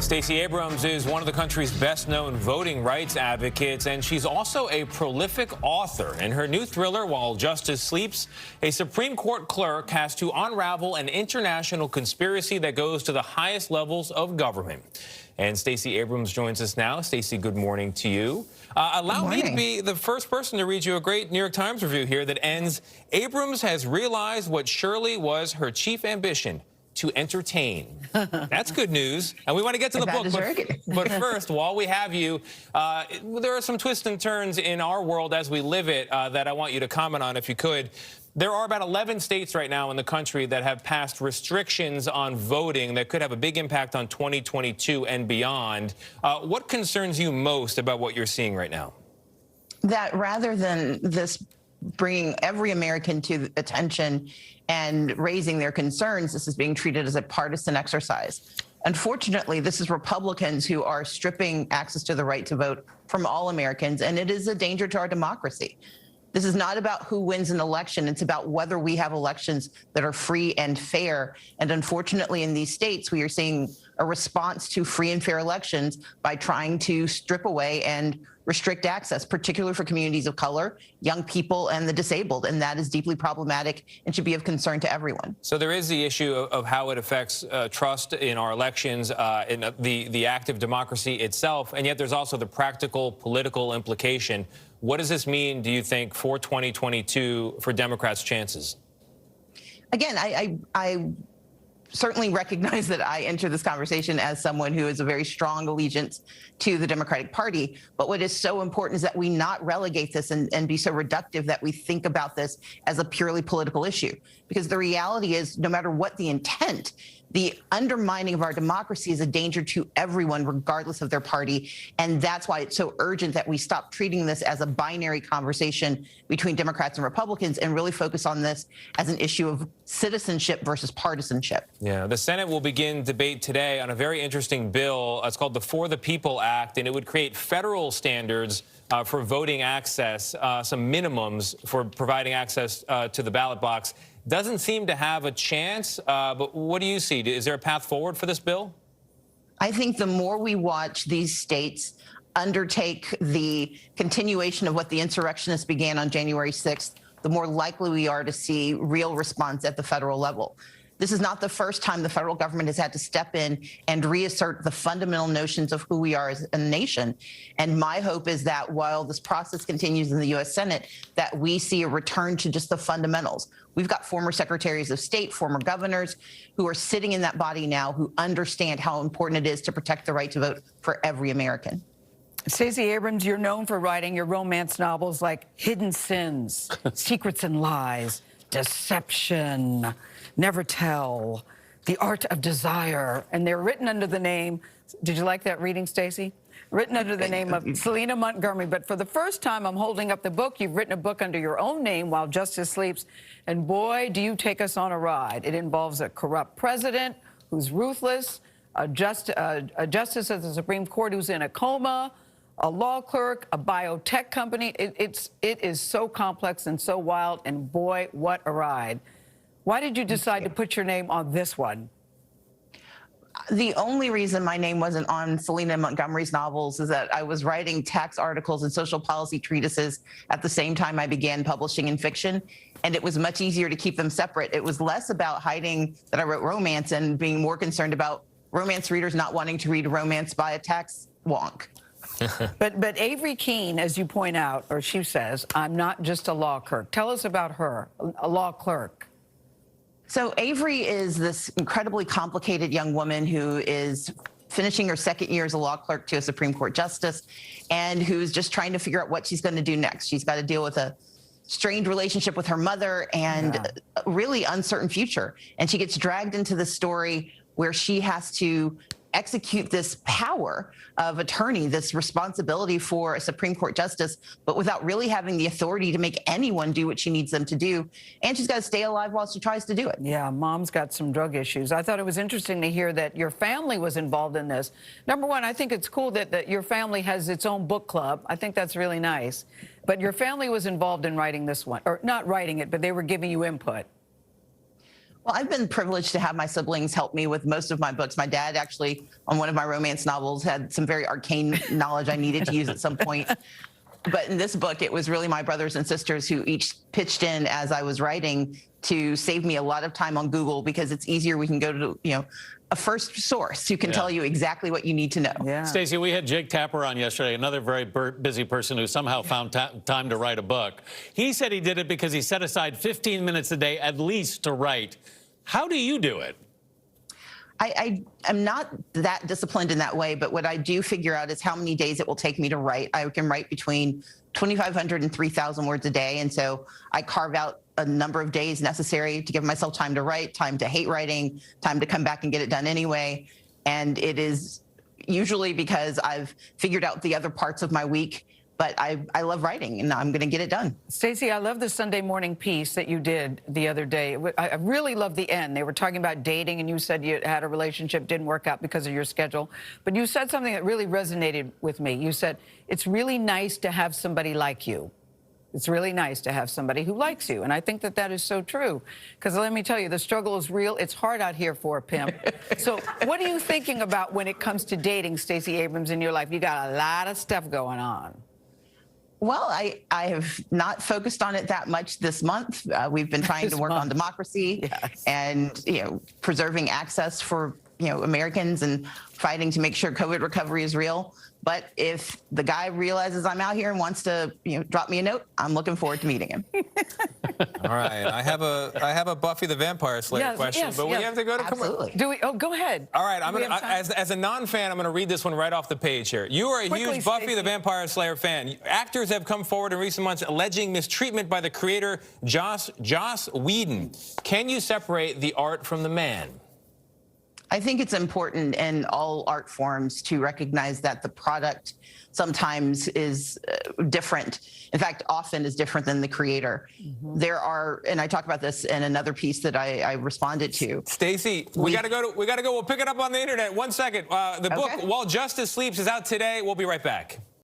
Stacey Abrams is one of the country's best-known voting rights advocates, and she's also a prolific author. In her new thriller, While Justice Sleeps, a Supreme Court clerk has to unravel an international conspiracy that goes to the highest levels of government. And Stacey Abrams joins us now. Stacey, good morning to you. Allow me to be the first person to read you a great New York Times review here that ends, Abrams has realized what surely was her chief ambition, to entertain. That's good news. And we want to get to the book. But first, while we have you, there are some twists and turns in our world as we live it that I want you to comment on, if you could. There are about 11 states right now in the country that have passed restrictions on voting that could have a big impact on 2022 and beyond. What concerns you most about what you're seeing right now? That rather than this bringing every American to attention and raising their concerns, this is being treated as a partisan exercise. Unfortunately, this is Republicans who are stripping access to the right to vote from all Americans, and it is a danger to our democracy. This is not about who wins an election. It's about whether we have elections that are free and fair. And unfortunately, in these states, we are seeing a response to free and fair elections by trying to strip away and restrict access, particularly for communities of color, young people, and the disabled. And that is deeply problematic and should be of concern to everyone. So there is the issue of how it affects trust in our elections, in the active democracy itself. And yet there's also the practical political implication. What does this mean, do you think, for 2022 for Democrats' chances? Again, I certainly recognize that I enter this conversation as someone who has a very strong allegiance to the Democratic Party. But what is so important is that we not relegate this and be so reductive that we think about this as a purely political issue. Because the reality is, no matter what the intent, the undermining of our democracy is a danger to everyone, regardless of their party. And that's why it's so urgent that we stop treating this as a binary conversation between Democrats and Republicans and really focus on this as an issue of citizenship versus partisanship. Yeah, the Senate will begin debate today on a very interesting bill. It's called the For the People Act, and it would create federal standards for voting access, some minimums for providing access to the ballot box. Doesn't seem to have a chance, but what do you see? Is there a path forward for this bill? I think the more we watch these states undertake the continuation of what the insurrectionists began on January 6th, the more likely we are to see real response at the federal level. This is not the first time the federal government has had to step in and reassert the fundamental notions of who we are as a nation. And my hope is that while this process continues in the U.S. Senate, that we see a return to just the fundamentals. We've got former secretaries of state, former governors who are sitting in that body now who understand how important it is to protect the right to vote for every American. Stacey Abrams, you're known for writing your romance novels like Hidden Sins, Secrets and Lies, Deception, Never Tell, The Art of Desire, and they're written under the name, did you like that reading, Stacey? Written under the name of Selena Montgomery. But for the first time, I'm holding up the book. You've written a book under your own name, While Justice Sleeps, and boy, do you take us on a ride. It involves a corrupt president who's ruthless, a justice of the Supreme Court who's in a coma, a law clerk, a biotech company. It is so complex and so wild, and boy, what a ride. Why did you decide to put your name on this one? The only reason my name wasn't on Selena Montgomery's novels is that I was writing tax articles and social policy treatises at the same time I began publishing in fiction, and it was much easier to keep them separate. It was less about hiding that I wrote romance and being more concerned about romance readers not wanting to read romance by a tax wonk. But Avery Keene, as you point out, or she says, I'm not just a law clerk. Tell us about her, a law clerk. So Avery is this incredibly complicated young woman who is finishing her second year as a law clerk to a Supreme Court justice and who's just trying to figure out what she's going to do next. She's got to deal with a strained relationship with her mother and a really uncertain future. And she gets dragged into the story where she has to execute this power of attorney, this responsibility for a Supreme Court justice, but without really having the authority to make anyone do what she needs them to do. And she's got to stay alive while she tries to do it. Yeah, mom's got some drug issues. I thought it was interesting to hear that your family was involved in this. Number one, I think it's cool that your family has its own book club. I think that's really nice. But your family was involved in writing this one, or not writing it, but they were giving you input. Well, I've been privileged to have my siblings help me with most of my books. My dad actually, on one of my romance novels, had some very arcane knowledge I needed to use at some point. But in this book, it was really my brothers and sisters who each pitched in as I was writing to save me a lot of time on Google, because it's easier. We can go to, a first source who can tell you exactly what you need to know. Yeah. Stacey, we had Jake Tapper on yesterday, another very busy person who somehow found time to write a book. He said he did it because he set aside 15 minutes a day at least to write. How do you do it? I am not that disciplined in that way, but what I do figure out is how many days it will take me to write. I can write between 2,500 and 3,000 words a day. And so I carve out a number of days necessary to give myself time to write, time to hate writing, time to come back and get it done anyway. And it is usually because I've figured out the other parts of my week, but I love writing and I'm going to get it done. Stacey, I love the Sunday morning piece that you did the other day. I really love the end. They were talking about dating, and you said you had a relationship, didn't work out because of your schedule. But you said something that really resonated with me. You said, it's really nice to have somebody like you. It's really nice to have somebody who likes you. And I think that that is so true. Because let me tell you, the struggle is real. It's hard out here for a pimp. So what are you thinking about when it comes to dating, Stacey Abrams, in your life? You got a lot of stuff going on. Well, I have not focused on it that much this month. We've been trying to work on democracy and, preserving access for, Americans, and fighting to make sure COVID recovery is real. But if the guy realizes I'm out here and wants to, drop me a note, I'm looking forward to meeting him. All right. I have a Buffy the Vampire Slayer question, but we have to go to commercial. Do we? Oh, go ahead. All right. As a non-fan, I'm going to read this one right off the page here. You are a huge Buffy the Vampire Slayer fan. Actors have come forward in recent months alleging mistreatment by the creator, Joss Whedon. Can you separate the art from the man? I think it's important in all art forms to recognize that the product sometimes is different. In fact, often is different than the creator. There are, and I talk about this in another piece that I responded to. Stacey, we got to go. We'll pick it up on the internet. 1 second. The book, While Justice Sleeps, is out today. We'll be right back.